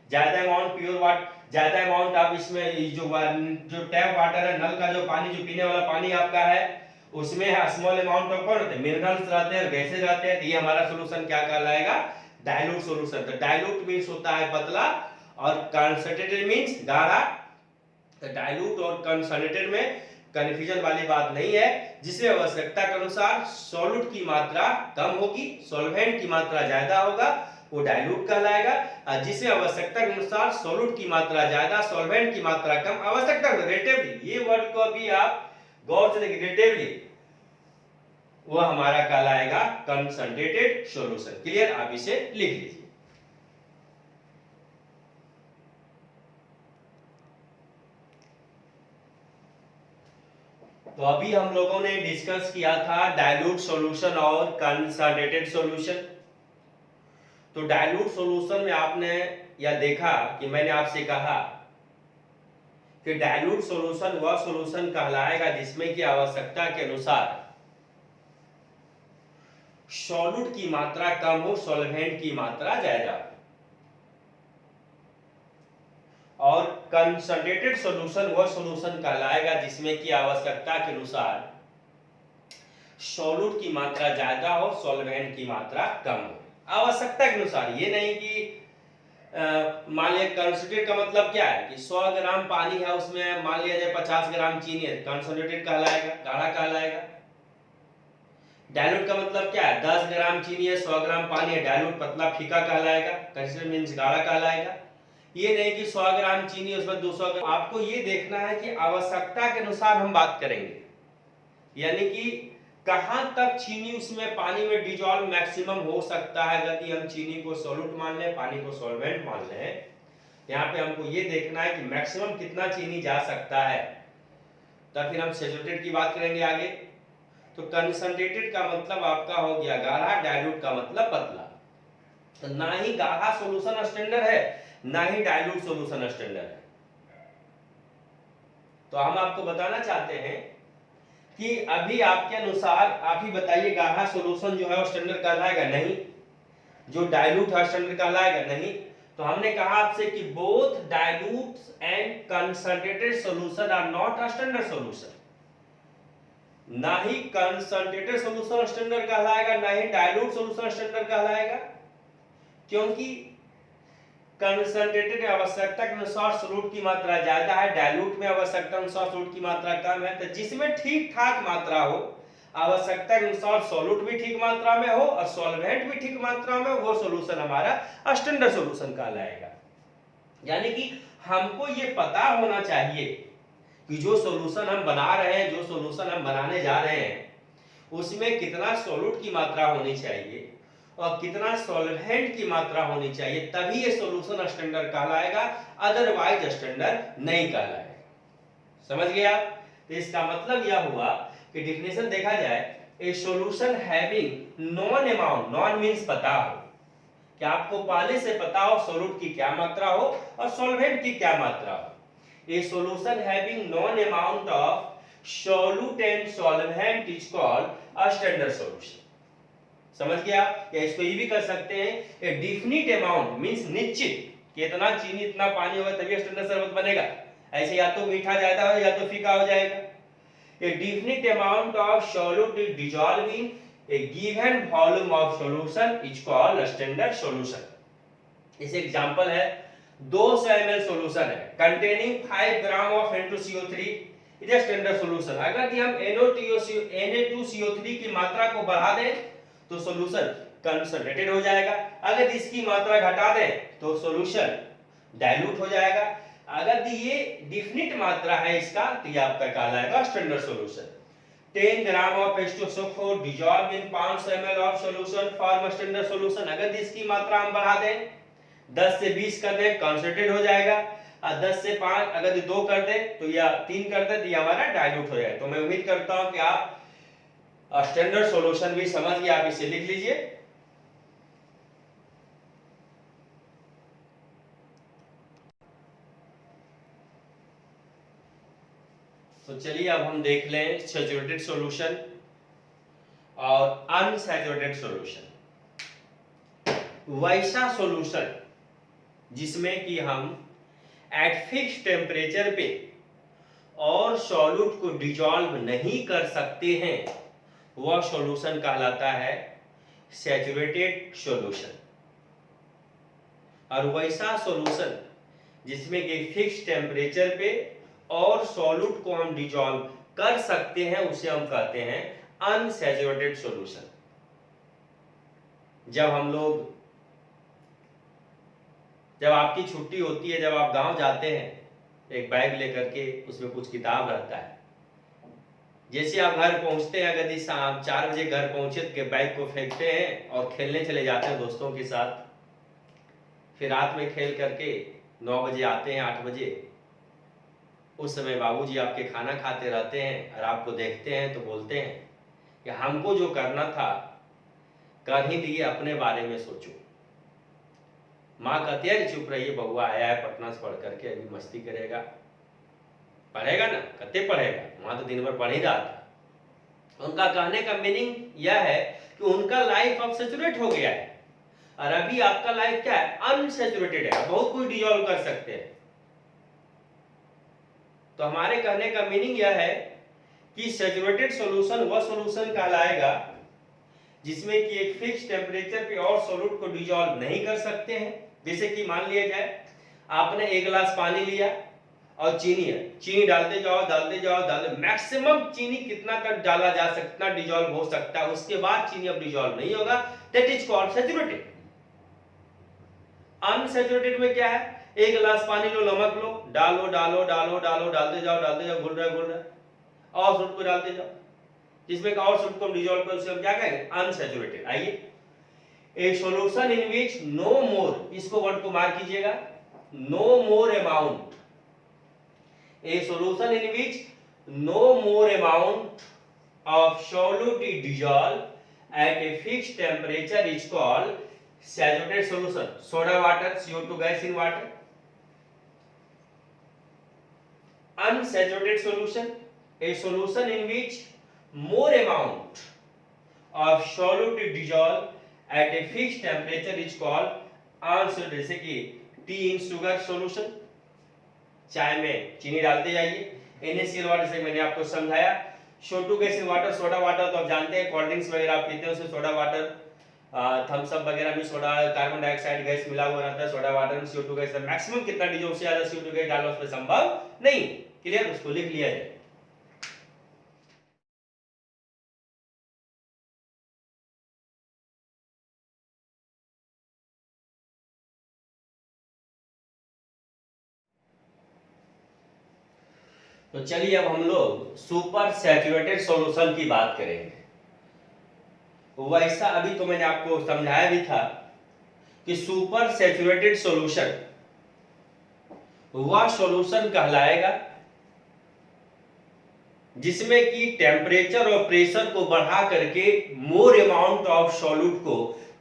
ज्यादा अमाउंट प्योर वाटर, ज्यादा अमाउंट आप इसमें जो टैप वाटर है, नल का जो पानी, जो पीने वाला पानी आपका है, उसमें स्मॉल अमाउंट ऑफ कौन होते हैं, मिनरल्स रहते हैं, गैसेज रहते हैं, तो ये हमारा सॉल्यूशन क्या कहलाएगा, डाइल्यूट सॉल्यूशन। तो डाइल्यूट मींस होता है पतला और कंसंट्रेटेड मींस गाढ़ा। तो डाइल्यूट और कंसंट्रेटेड में कंफ्यूजन वाली बात नहीं है, जिसमें आवश्यकता के अनुसार सॉल्यूट की मात्रा कम होगी, सॉल्वेंट की मात्रा ज्यादा होगा, वो डाइल्यूट कहलाएगा। और जिसमें आवश्यकता के अनुसार सॉल्यूट की मात्रा ज्यादा, सॉल्वेंट की मात्रा कम, आवश्यकता रिलेटिवली, ये वर्ड को अभी आप गौर से देखिए, रिलेटिवली, वो हमारा कहलाएगा कंसंट्रेटेड सॉल्यूशन। क्लियर, आप इसे लिख लीजिए। तो अभी हम लोगों ने डिस्कस किया था डाइल्यूट सॉल्यूशन और कंसंट्रेटेड सॉल्यूशन। तो डाइल्यूट सॉल्यूशन में आपने या देखा कि मैंने आपसे कहा कि डाइल्यूट सॉल्यूशन वह सॉल्यूशन कहलाएगा जिसमें की आवश्यकता के अनुसार सॉल्यूट की मात्रा कम हो, सॉल्वेंट की मात्रा ज्यादा हो। और कंसंट्रेटेड सॉल्यूशन वह सॉल्यूशन कहलाएगा जिसमें की आवश्यकता के अनुसार सॉल्यूट की मात्रा ज्यादा हो, सॉल्वेंट की मात्रा कम हो, आवश्यकता के अनुसार। ये नहीं कि मान लिया कंसंट्रेट का मतलब क्या है कि 100 ग्राम पानी है, उसमें मान लिया जाए 50 ग्राम चीनी है, कंसंट्रेटेड कहलाएगा, गाढ़ा कहलाएगा। डाइल्यूट का मतलब क्या है, 10 ग्राम चीनी है, 100 ग्राम पानी है, डाइल्यूट पतला फीका कहलाएगा, कंसंट्रेट मींस गाढ़ा कहलाएगा। ये नहीं कि 100 ग्राम चीनी उसमें 200 ग्राम। आपको ये देखना है कि आवश्यकता के अनुसार हम बात करेंगे, यानी कि कहां तक चीनी उसमें पानी में डिजॉल्व मैक्सिमम हो सकता है। यदि हम चीनी को सॉल्यूट मान लें, पानी को सॉल्वेंट मान लें, यहाँ पे हमको ये देखना है कि मैक्सिमम कितना चीनी जा सकता है, तब फिर हम सैचुरेटेड की बात करेंगे आगे। तो कंसंट्रेटेड का मतलब आपका हो गया गाढ़ा, डाइल्यूट का मतलब पतला। तो ना ही गाढ़ा सॉल्यूशन स्टैंडर्ड है, ना ही डाइल्यूट सॉल्यूशन स्टैंडर्ड है। तो हम आपको बताना चाहते हैं कि अभी आपके अनुसार आप ही बताइए, गाढ़ा सॉल्यूशन जो है वो स्टैंडर्ड कहलाएगा? नहीं। जो डाइल्यूट है स्टैंडर्ड कहलाएगा? नहीं। तो हमने कहा आपसे कि both dilute and concentrated solution are not a standard solution. ना ही कंसंट्रेटेड सॉल्यूशन स्टैंडर्ड कहलाएगा, ना ही डाइल्यूट सॉल्यूशन स्टैंडर्ड कहलाएगा, क्योंकि कंसंट्रेटेड आवश्यकता के अनुसार सॉल्यूट की मात्रा ज्यादा है, डाइल्यूट में आवश्यकता अनुसार सॉल्यूट की मात्रा कम है। तो जिसमें ठीक ठाक मात्रा हो, आवश्यकता के अनुसार सॉल्यूट भी ठीक मात्रा में हो और सॉल्वेंट भी ठीक मात्रा में हो, वो सॉल्यूशन हमारा स्टैंडर्ड सॉल्यूशन कहलाएगा। यानी कि हमको ये पता होना चाहिए कि जो सॉल्यूशन हम बना रहे हैं, जो सॉल्यूशन हम बनाने जा रहे हैं, उसमें कितना सॉल्यूट की मात्रा होनी चाहिए और कितना सॉल्वेंट की मात्रा होनी चाहिए, तभी ये सॉल्यूशन स्टैंडर्ड कहलाएगा, अदरवाइज स्टैंडर्ड नहीं कहलाएगा। समझ गए आप? तो इसका मतलब यह हुआ कि डेफिनेशन देखा जाए, ए solution having non amount, non means पता हो, कि आपको पहले से पता हो सॉल्यूट की क्या मात्रा हो और सॉल्वेंट की क्या मात्रा हो। ए solution having non amount of solute and solvent is called a standard solution. समझ गया? या इसको ये भी कर सकते हैं, ए डेफिनिट अमाउंट मींस निश्चित कि इतना चीनी इतना पानी होगा तभी स्टैंडर्ड शरबत बनेगा। ऐसे या तो मीठा ज्यादा हो या तो फीका हो जाएगा। A definite amount of solute is dissolve in a given volume of solution is called standard solution. इस एग्जांपल है 200 ml सॉल्यूशन है containing 5 gram of N2CO3 is a standard solution. अगर हम Na2CO3 की मात्रा को बढ़ा दें तो सॉल्यूशन कंसंट्रेटेड हो जाएगा, अगर इसकी मात्रा घटा दें तो सॉल्यूशन डाइल्यूट हो जाएगा। अगर ये डेफिनिट मात्रा है इसका, तो ये आपका कहलाएगा standard solution. 10 gram of H2SO4 dissolved in 500 ml of solution form a standard solution। अगर इसकी मात्रा हम बढ़ा दें, 10 से 20 कर दें, कंसंट्रेटेड हो जाएगा। और 10 से 5 अगर 2 कर दें तो या 3 कर दें तो ये हमारा डाइल्यूट हो जाएगा। तो मैं उम्मीद करता हूं कि आप स्टैंडर्ड सॉल्यूशन भी समझ गए, आप इसे लिख लीजिए। तो चलिए अब हम देख लें सैचुरेटेड सॉल्यूशन और अनसैचुरेटेड सॉल्यूशन। वैसा सॉल्यूशन जिसमें कि हम एट फिक्स टेम्परेचर पे और सॉल्यूट को डिसॉल्व नहीं कर सकते हैं, वह सॉल्यूशन कहलाता है सैचुरेटेड सॉल्यूशन। और वैसा सॉल्यूशन जिसमें कि फिक्स टेम्परेचर पे और सॉल्यूट को हम डिसॉल्व कर सकते हैं, उसे हम कहते हैं अनसैचुरेटेड सॉल्यूशन। जब आपकी छुट्टी होती है, जब आप गांव जाते हैं, एक बैग लेकर के उसमें कुछ किताब रहता है, जैसे आप घर पहुंचते हैं, यदि शाम 4 बजे घर पहुंचे तो बैग को फेंकते हैं और खेलने चले जाते हैं दोस्तों के साथ। फिर रात में खेल करके 9 बजे आते हैं, 8 बजे। उस समय बाबूजी आपके खाना खाते रहते हैं और आपको देखते हैं तो बोलते हैं कि हमको जो करना था कर ही दिए, अपने बारे में सोचो। माँ कहती है चुप रहिए, बहुआ आया है पटना से पढ़ करके, अभी मस्ती करेगा। पढ़ेगा ना, कते पढ़ेगा, वहां तो दिन भर पढ़ ही रहा था। उनका कहने का मीनिंग यह है कि उनका लाइफ अब सैचुरेट हो गया है, और अभी आपका लाइफ क्या है, अनसैचुरेटेड है, बहुत कुछ डिजॉल्व कर सकते हैं। तो हमारे कहने का मीनिंग यह है कि सैचुरेटेड सॉल्यूशन वह सॉल्यूशन कहलाएगा जिसमें कि एक फिक्स टेम्परेचर पे और सॉल्यूट को डिजॉल्व नहीं कर सकते हैं। जैसे कि मान लिया जाए आपने एक गिलास पानी लिया और चीनी है, चीनी डालते जाओ डालते जाओ डालते, मैक्सिमम चीनी कितना तक डाला जा सकता, डिजॉल्व हो सकता है, उसके बाद चीनी अब डिजॉल्व नहीं होगा, that is called saturated. Unsaturated में क्या है, एक गिलास पानी लो, नमक लो, डालो डालो डालो डालो, डालते जाओ घुल रहा है, और सॉल्ट को डालते जाओ, जिसमें और सॉल्ट को डिसॉल्व कर, उसे हम क्या कहेंगे, अनसैचुरेटेड। आइए, ए सॉल्यूशन इन विच नो मोर, इसको वर्ड को मार्क कीजिएगा, no more amount, a solution in which no more amount of solute is dissolve at a fixed temperature is called saturated solution. Soda water, CO2 gas in water. Unsaturated solution, a solution in which more amount of solute is dissolved at a fixed temperature is called unsaturated। जैसे कि T इन sugar solution, चाय में चीनी डालते जाइए। NaCl water से मैंने आपको समझाया। CO2 gas in water, soda water तो आप जानते हैं, कोल्ड ड्रिंक्स वगैरह आप पीते हैं उसमें सोडा वाटर, थम्स अप वगैरह में सोडा, कार्बन डाइऑक्साइड गैस मिला हुआ रहता है, सोडा वाटर में CO2 गैस, मैक्सिमम कितना डिजॉल्व से ज्यादा CO2 गैस डालना उसमें संभव नहीं। क्लियर, उसको लिख लिया जाए। तो चलिए अब हम लोग सुपर सैचुरेटेड सॉल्यूशन की बात करेंगे। वैसा अभी तो मैंने आपको समझाया भी था कि सुपर सैचुरेटेड सॉल्यूशन वह सॉल्यूशन कहलाएगा जिसमें कि टेम्परेचर और प्रेशर को बढ़ा करके मोर अमाउंट ऑफ सॉल्यूट को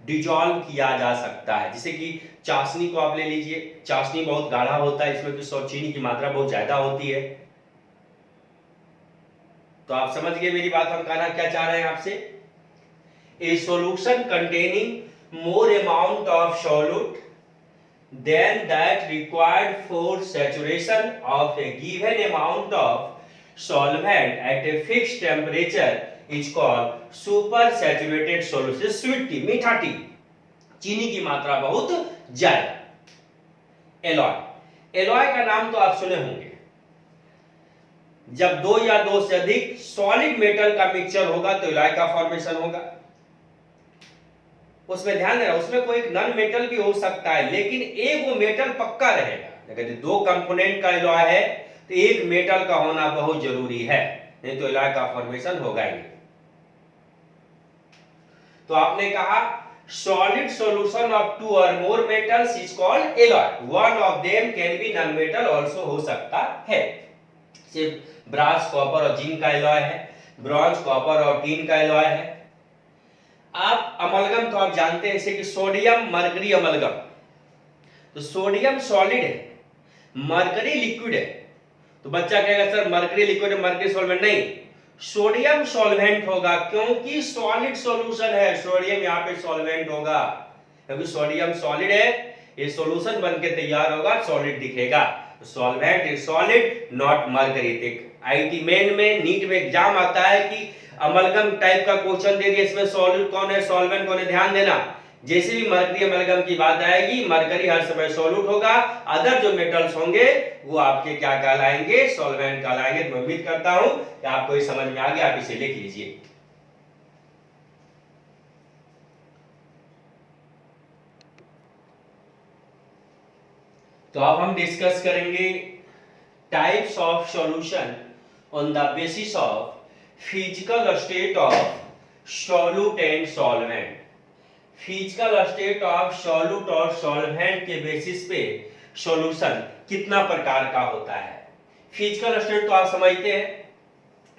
डिजॉल्व किया जा सकता है। जैसे कि चाशनी को आप ले लीजिए, चाशनी बहुत गाढ़ा होता है, इसमें कि चीनी की मात्रा बहुत ज्यादा होती है। तो आप समझ गए मेरी बात, हम कहना क्या चाह रहे हैं आपसे। A solution containing more amount of solute than that required for saturation of a given amount of solvent at a fixed temperature is called super saturated solution। Sweet T, मीठा टी, चीनी की मात्रा बहुत ज्यादा। एलॉय, एलॉय का नाम तो आप सुने होंगे। जब दो या दो से अधिक सॉलिड मेटल का मिक्सचर होगा तो एलॉय का फॉर्मेशन होगा। उसमें ध्यान देना, उसमें कोई एक नॉन मेटल भी हो सकता है, लेकिन एक वो मेटल पक्का रहेगा। अगर दो कंपोनेंट का एलॉय है तो एक मेटल का होना बहुत जरूरी है, नहीं तो एलॉय का फॉर्मेशन होगा ही। तो आपने कहा solid solution of two or more metals is called alloy, one of them can be non metal also हो सकता है। सिर्फ ब्रास, कॉपर और जिंक का एलॉय है, ब्रॉन्ज, कॉपर और टिन का एलॉय है। आप अमलगम तो आप जानते हैं, जैसे कि सोडियम मरकरी अमलगम, तो सोडियम सॉलिड है, मरकरी लिक्विड है। तो बच्चा कहेगा सर मरकरी लिक्विड है, मरकरी सॉल्वेंट नहीं, सोडियम सॉल्वेंट होगा, क्योंकि सॉलिड सॉल्यूशन है, सोडियम यहाँ पे सॉल्वेंट होगा, क्योंकि सोडियम सॉलिड है, ये सॉल्यूशन बनके तैयार होगा, सॉलिड दिखेगा। Solvent is solid not mercury. IT main में, नीट में एग्जाम आता है कि अमलगम टाइप का क्वेश्चन दे दिया, इसमें सॉलिड कौन है, सॉल्वेंट कौन है, ध्यान देना। जैसे भी मरकरी अमलगम की बात आएगी, मरकरी हर समय सॉल्यूट होगा, अदर जो मेटल्स होंगे वो आपके क्या कहलाएंगे, सॉल्वेंट कहलाएंगे। मैं उम्मीद करता हूं कि आपको ये समझ में आ गया, आप इसे लिख लीजिए। तो अब हम डिस्कस करेंगे types of solution on the basis of physical state of solute and solvent. Physical state of solute और सॉल्वेंट के बेसिस पे सॉल्यूशन कितना प्रकार का होता है। फिजिकल स्टेट तो आप समझते हैं,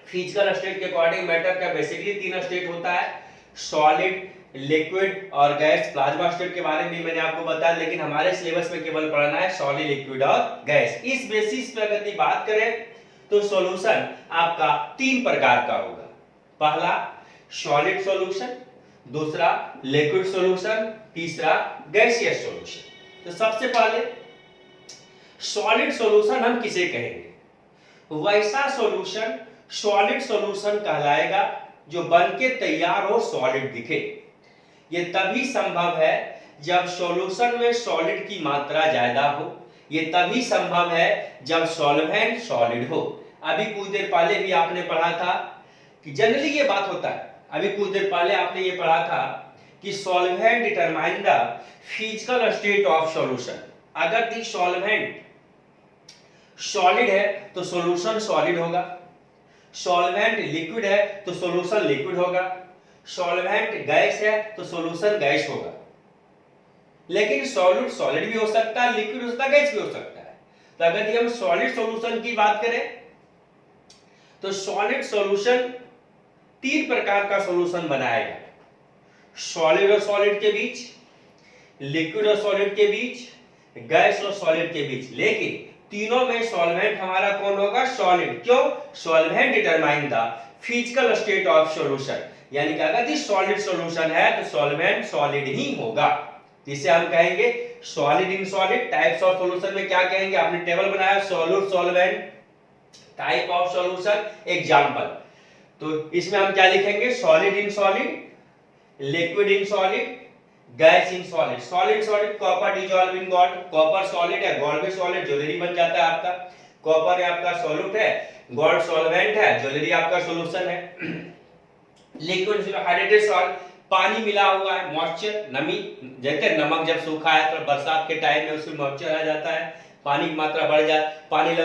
फिजिकल स्टेट के अकॉर्डिंग मैटर का बेसिकली तीन स्टेट होता है, सॉलिड, लिक्विड और गैस, प्लाज्मा स्टेट के बारे में मैंने आपको बताया, लेकिन हमारे सिलेबस में केवल पढ़ना है सॉलिड, लिक्विड और गैस। इस बेसिस पे अगर यदि बात करें तो सॉल्यूशन आपका 3 प्रकार का होगा। पहला सॉलिड सॉल्यूशन, दूसरा लिक्विड सॉल्यूशन, तीसरा गैसियस सॉल्यूशन। तो सबसे पहले सॉलिड सॉल्यूशन हम किसे कहेंगे? वैसा सॉल्यूशन सॉलिड सॉल्यूशन कहलाएगा जो बन के तैयार हो, सॉलिड दिखे। ये तभी संभव है जब सॉल्यूशन में सॉलिड की मात्रा ज्यादा हो, ये तभी संभव है जब सॉल्वेंट सॉलिड हो। अभी कुछ देर पहले भी आपने पढ़ा था कि जनरली ये बात होता है, अभी कुछ देर पहले आपने ये पढ़ा था कि solvent determine the physical state of solution. अगर दी सॉल्वेंट सॉलिड है तो सॉल्यूशन सॉलिड होगा, सॉल्वेंट लिक्विड है तो सॉल्यूशन लिक्विड होगा, सॉल्वेंट गैस है तो सॉल्यूशन गैस होगा। लेकिन सॉलिड सॉलिड भी हो सकता है, लिक्विड हो सकता है, गैस भी हो सकता है। तो अगर हम सॉलिड सॉल्यूशन की बात करें तो सॉलिड सॉल्यूशन 3 प्रकार का सॉल्यूशन बनाएगा, सॉलिड और सॉलिड के बीच, लिक्विड और सॉलिड के बीच, गैस और सॉलिड के बीच। लेकिन तीनों में सॉल्वेंट हमारा कौन होगा? सॉलिड। क्यों? Solvent determine the physical state of solution, यानी कि अगर सॉलिड सॉल्यूशन है तो सॉल्वेंट सॉलिड ही होगा, जिसे हम कहेंगे solid in solid. Types of solution में क्या कहेंगे? आपने टेबल बनाया, solute, solvent, type of solution, example. तो इसमें हम क्या लिखेंगे? Solid in solid, liquid in solid, gas in solid. Solid solid, copper dissolve in gold, copper solid है, गोल्ड भी सॉलिड, ज्वेलरी बन जाता है आपका। कॉपर है आपका सॉल्यूट है, गोल्ड सॉल्वेंट है, ज्वेलरी आपका सॉल्यूशन है। लिक्विड हाइड्रेटेड सॉल्ट, पानी मिला हुआ है, मॉइस्चर, नमी, जैसे नमक जब सूखा है तो बरसात के टाइम में उसमें मॉइस्चर आ जाता है, पानी की मात्रा बढ़ जाए, पानी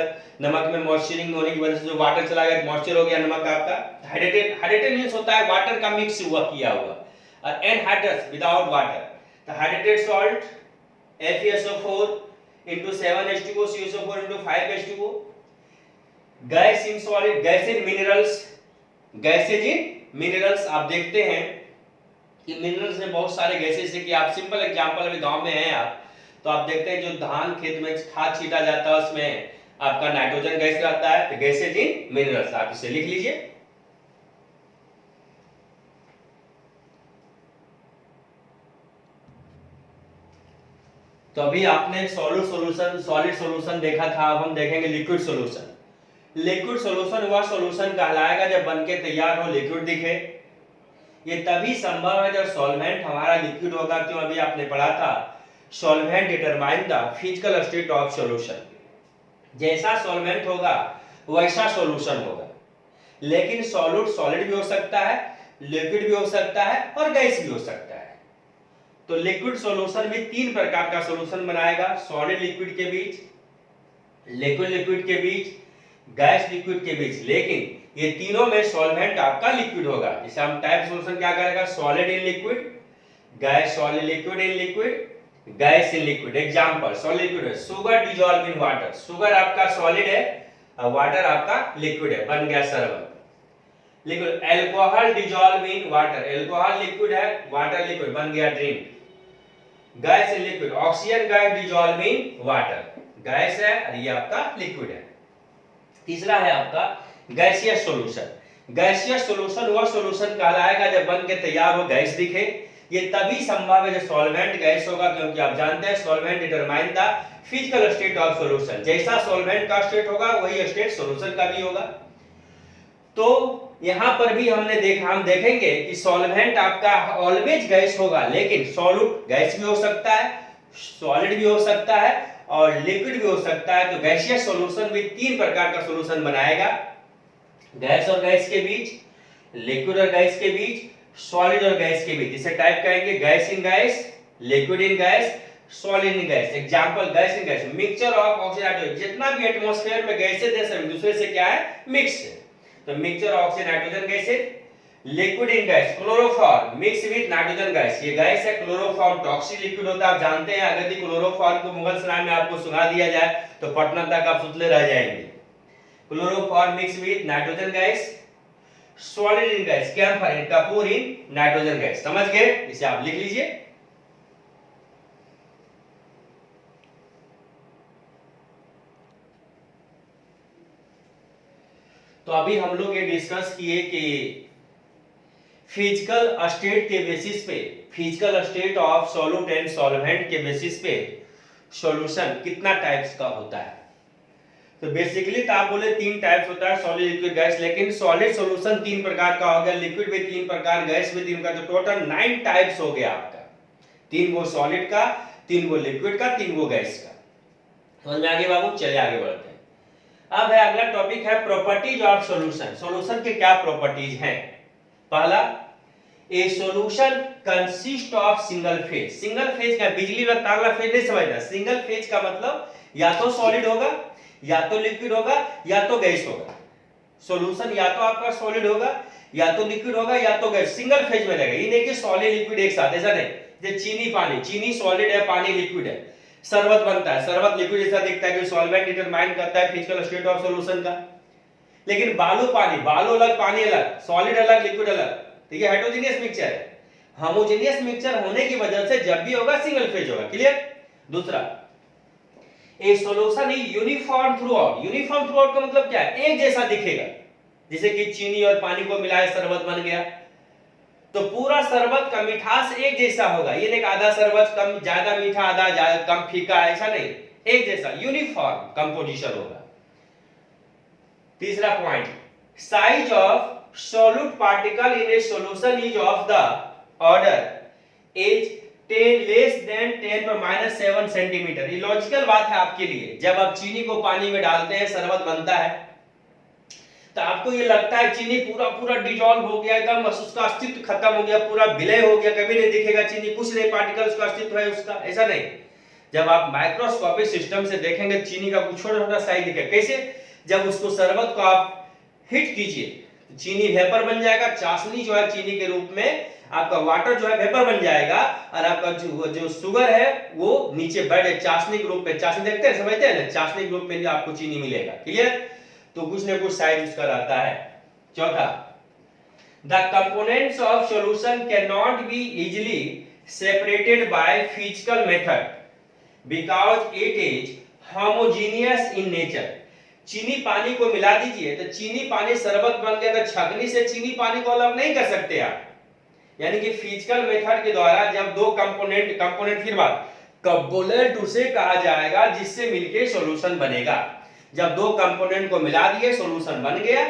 नमक में मॉइस्चरिंग होने की वजह से जो वाटर चला गया, मॉइस्चर हो गया नमक आपका। हाइड्रेटेड, हाइड्रेटेड मींस होता है वाटर का मिक्स हुआ किया हुआ, और एनहाइड्रस विदाउट वाटर। तो hydrated salt FeSO4 into 7H2O, CSO4 into 5H2O। Gas in solid, gas in minerals, gases in minerals. आप देखते हैं कि मिनरल्स में बहुत सारे गैसेज, जैसे कि आप सिंपल एग्जांपल, अभी गांव में हैं आप, तो आप देखते हैं जो धान खेत में खाद छीटा जाता है उसमें आपका नाइट्रोजन गैस रहता है, तो गैसेज इन मिनरल्स, आप इसे लिख लीजिए। तो अभी आपने सॉलिड सॉल्यूशन देखा था, अब हम देखेंगे लिक्विड सॉल्यूशन। लिक्विड सॉल्यूशन वह सॉल्यूशन कहलाएगा जब बन के तैयार हो, लिक्विड दिखे। ये तभी संभव है जब सॉल्वेंट हमारा लिक्विड होगा। क्यों? अभी आपने पढ़ा था solvent determine the physical state of solution. जैसा सॉल्वेंट होगा वैसा सॉल्यूशन होगा। लेकिन सॉल्यूट सॉलिड भी हो सकता है, लिक्विड भी हो सकता है और गैस भी हो सकता है। तो लिक्विड सॉल्यूशन में 3 प्रकार का सॉल्यूशन बनाएगा, सॉलिड लिक्विड के बीच, लिक्विड लिक्विड के बीच, गैस लिक्विड के बीच। लेकिन ये तीनों में सॉल्वेंट आपका लिक्विड होगा। जैसे हम टाइप सॉल्यूशन क्या करेगा? Solid in liquid, gas solid, liquid in liquid, gas in liquid. Example solid liquid है, sugar dissolve in water, sugar आपका सॉलिड है और वाटर आपका लिक्विड है, बन गया शरबत। Liquid, alcohol dissolve in water, alcohol liquid है, वाटर लिक्विड, बन गया drink. Gas in liquid, oxygen gas dissolve in water, gas है और ये आपका लिक्विड है। तीसरा है आपका गैसियस सॉल्यूशन। गैसियस सॉल्यूशन वह सॉल्यूशन कहलाएगा जब बन के तैयार हो, गैस दिखे। ये तभी संभव है जब सॉल्वेंट गैस होगा, क्योंकि आप जानते हैं solvent determine the physical state of solution. जैसा सॉल्वेंट का स्टेट होगा वही स्टेट सॉल्यूशन का भी होगा। तो यहां पर भी हम देखेंगे कि सॉल्वेंट आपका ऑलवेज गैस होगा, लेकिन सॉल्यूट गैस भी हो सकता है, सॉलिड भी हो सकता है और लिक्विड भी हो सकता है। तो गैसियस सॉल्यूशन भी 3 प्रकार का सॉल्यूशन बनाएगा, गैस और गैस के बीच, लिक्विड और गैस के बीच, सॉलिड और गैस के बीच। इसे टाइप करेंगे gas in gas, liquid in gas, solid in gas. Example gas in gas, mixture of oxygen nitrogen. जितना भी एटमॉस्फेयर में गैसें दे सब दूसरे से क्या है? मिक्स है। तो मिक्सचर ऑफ ऑक्सीजन नाइट्रोजन गैसें। Liquid in gas, chloroform mix with nitrogen gas, ये गैस है। क्लोरोफॉर्म टॉक्सिक लिक्विड होता है, आप जानते हैं। अगर यदि क्लोरोफॉर्म को मुगल सराय में आपको सुना दिया जाए तो पटना तक आप सुतले रह जाएंगे। Chloroform mix with nitrogen gas, solid in gas, camphor in, कपूर इन नाइट्रोजन गैस। समझ गए? इसे आप लिख लीजिए। तो अभी हम लोग ये डिस्कस किए कि फिजिकल स्टेट के बेसिस पे, physical state of solute and solvent के बेसिस पे सॉल्यूशन कितना टाइप्स का होता है। तो बेसिकली तो आप बोले 3 टाइप्स होता है, सॉलिड, लिक्विड, गैस, लेकिन सॉलिड सॉल्यूशन 3 प्रकार का हो गया, लिक्विड भी 3 प्रकार, गैस भी 3 प्रकार, तो टोटल 9 टाइप्स हो गया आपका। 3 गो सॉलिड का, 3 गो लिक्विड का, 3 गो गैस का। समझ में आगे बाबू? चलिए आगे बढ़ते हैं। अब है अगला टॉपिक है प्रॉपर्टीज ऑफ सॉल्यूशन। सॉल्यूशन के क्या प्रॉपर्टीज हैं? पहला, ए solution consist of single phase. Single phase का बिजली का तार वाला फेज नहीं समझना। सिंगल फेज का मतलब या तो सॉलिड होगा, या तो लिक्विड होगा, या तो गैस होगा। सॉल्यूशन या तो आपका सॉलिड होगा, या तो लिक्विड होगा, या तो गैस। सिंगल फेज में रहेगा, ये नहीं कि सॉलिड लिक्विड एक साथ, ऐसा नहीं। जैसे चीनी पानी, चीनी सॉलिड है, पानी लिक्विड है। शरबत बनता है, शरबत लिक्विड जैसा दिखता है कि सॉल्वेंट डिटरमाइन करता है फिजिकल स्टेट ऑफ सॉल्यूशन का। लेकिन बालू पानी, बालू अलग, पानी अलग, सॉलिड अलग, लिक्विड अलग, ठीक है, हेटेरोजेनियस मिक्सचर है। होमोजेनियस मिक्सचर होने की वजह से जब भी होगा सिंगल फेज होगा। क्लियर? दूसरा, ए solution is uniform through out. Uniform through out का मतलब क्या है? एक जैसा दिखेगा। जैसे कि चीनी और पानी को मिलाए शरबत बन गया, तो पूरा शरबत का मिठास एक जैसा होगा। ये नहीं आधा शरबत कम ज्यादा मीठा, आधा ज्यादा कम फीका, ऐसा नहीं, एक जैसा यूनिफॉर्म कंपोजिशन होगा। तीसरा point, size of solute particle in a solution is of the order is 10 less than 10 पर -7 सेंटीमीटर। ये लॉजिकल बात है आपके लिए। जब आप चीनी को पानी में डालते हैं, शरबत बनता है, तो आपको ये लगता है चीनी पूरा पूरा डिजॉल्व हो गया, एकदम उसका अस्तित्व खत्म हो गया, पूरा विलय हो गया, कभी नहीं दिखेगा चीनी, कुछ नहीं पार्टिकल्स का अस्तित्व है उसका, ऐसा नहीं। जब आप माइक्रोस्कोपिक सिस्टम से देखेंगे चीनी का कुछ छोटा छोटा साइज दिखेगा। कैसे? जब उसको शरबत को आप हिट कीजिए, चीनी वेपर बन जाएगा, चाशनी जो है चीनी के रूप में, आपका वाटर जो है वेपर बन जाएगा, और आपका जो शुगर है वो नीचे बैठ चाशनी के रूप में, चाशनी देखते हैं, समझते हैं ना, चाशनी के रूप में आपको चीनी मिलेगा। क्लियर? तो कुछ न कुछ साइज उसका रहता है। चौथा, the components of solution can not be easily separated by physical method because it is homogeneous in nature. चीनी पानी को मिला दीजिए, तो चीनी पानी शरबत बन गया, तो छकनी से चीनी पानी को अलग नहीं कर सकते आप। यानी कि फिजिकल मेथड के द्वारा जब दो कंपोनेंट फिर बात कंपोनेंट उसे कहा जाएगा जिससे मिलके सॉल्यूशन बनेगा। जब दो कंपोनेंट को मिला दिए, सॉल्यूशन बन गया,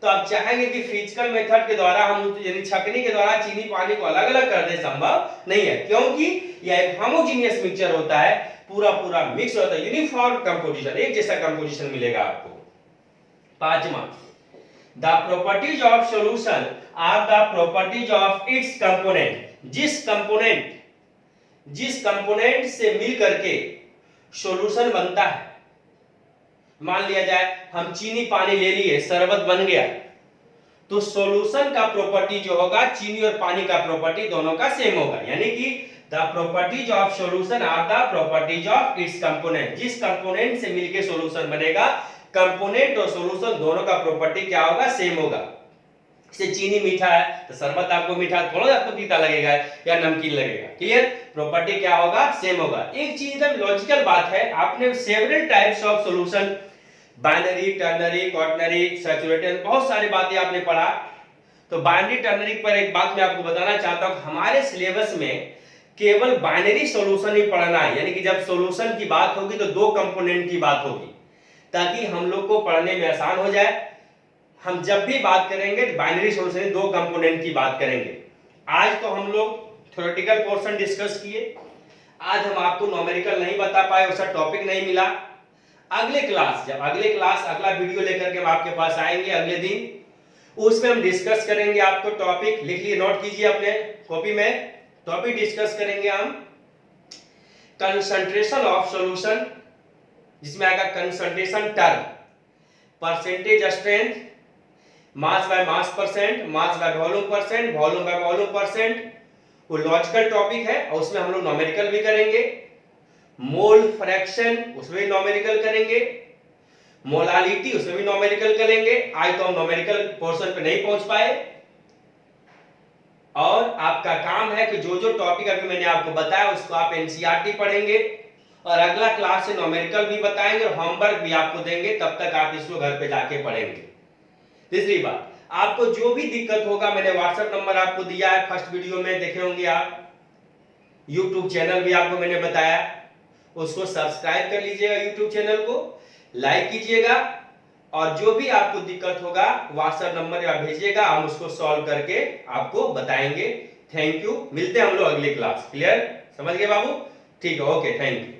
तो आप चाहेंगे कि फिजिकल मेथड के द्वारा हम यानी छकनी के द्वारा चीनी पानी को अलग अलग कर दे, संभव नहीं है, क्योंकि यह एक होमोजेनियस मिक्सचर होता है, पूरा पूरा मिक्स होता है, यूनिफॉर्म कंपोजिशन, एक जैसा कंपोजिशन मिलेगा आपको। पांचवा, the properties of solution are the properties of its component. जिस कंपोनेंट से मिल करके सॉल्यूशन बनता है, मान लिया जाए हम चीनी पानी ले लिए, शरबत बन गया, तो सॉल्यूशन का प्रॉपर्टी जो होगा चीनी और पानी का प्रॉपर्टी दोनों का सेम होगा। यानी कि the properties of solution are the properties of its component. जिस कंपोनेंट से मिलके सॉल्यूशन बनेगा, कंपोनेंट और सॉल्यूशन दोनों का प्रॉपर्टी क्या होगा? सेम होगा। जैसे चीनी मीठा है, तो शरबत आपको मीठा थोड़ा आपको तीता लगेगा या नमकीन लगेगा। क्लियर? प्रॉपर्टी क्या होगा? सेम होगा। एक चीज एकदम लॉजिकल बात है, आपने several types of solution, binary, ternary, quaternary, saturated, बहुत सारी बातें आपने पढ़ा। तो बाइनरी टर्नरी पर एक बात मैं आपको बताना चाहता हूं, हमारे सिलेबस में केवल बाइनरी सॉल्यूशन ही पढ़ना है। यानी कि जब सॉल्यूशन की बात होगी तो दो कंपोनेंट की बात होगी, ताकि हम लोग को पढ़ने में आसान हो जाए। हम जब भी बात करेंगे तो बाइनरी सॉल्यूशन दो कंपोनेंट की बात करेंगे। आज तो हम लोग थ्योरेटिकल पोर्शन डिस्कस किए, आज हम आपको न्यूमेरिकल नहीं बता पाए, उसका टॉपिक नहीं मिला। अगले क्लास, जब अगला वीडियो लेकर के हम आपके पास आएंगे अगले दिन, उसमें हम डिस्कस करेंगे। आपको टॉपिक लिख लिए, नोट कीजिए अपने कॉपी में। टॉपिक डिस्कस करेंगे हम कंसंट्रेशन ऑफ सॉल्यूशन, जिसमें आएगा concentration term, percentage strength, mass by mass percent, mass by volume percent, volume by volume percent, वो लॉजिकल टॉपिक है और उसमें हम लोग न्यूमेरिकल भी करेंगे। मोल फ्रैक्शन, उसमें न्यूमेरिकल करेंगे। मोलालिटी उसमें भी न्यूमेरिकल करेंगे। आज तो हम न्यूमेरिकल पोर्शन पे नहीं पहुंच पाए। और आपका काम है कि जो जो टॉपिक अभी मैंने आपको बताया उसको आप एनसीईआरटी पढ़ेंगे और अगला क्लास से न्यूमेरिकल भी बताएंगे और होमवर्क भी आपको देंगे, तब तक आप इसको घर पे जाके पढ़ेंगे। तीसरी बात, आपको जो भी दिक्कत होगा मैंने व्हाट्सएप नंबर आपको दिया है, फर्स्ट वीडियो में देखे होंगे आप। यूट्यूब चैनल भी आपको मैंने बताया, उसको सब्सक्राइब कर लीजिएगा, यूट्यूब चैनल को लाइक कीजिएगा और जो भी आपको दिक्कत होगा व्हाट्सएप नंबर या भेजिएगा, हम उसको सॉल्व करके आपको बताएंगे। थैंक यू, मिलते हैं हम लोग अगली क्लास। क्लियर, समझ गए बाबू? ठीक है, ओके, थैंक यू।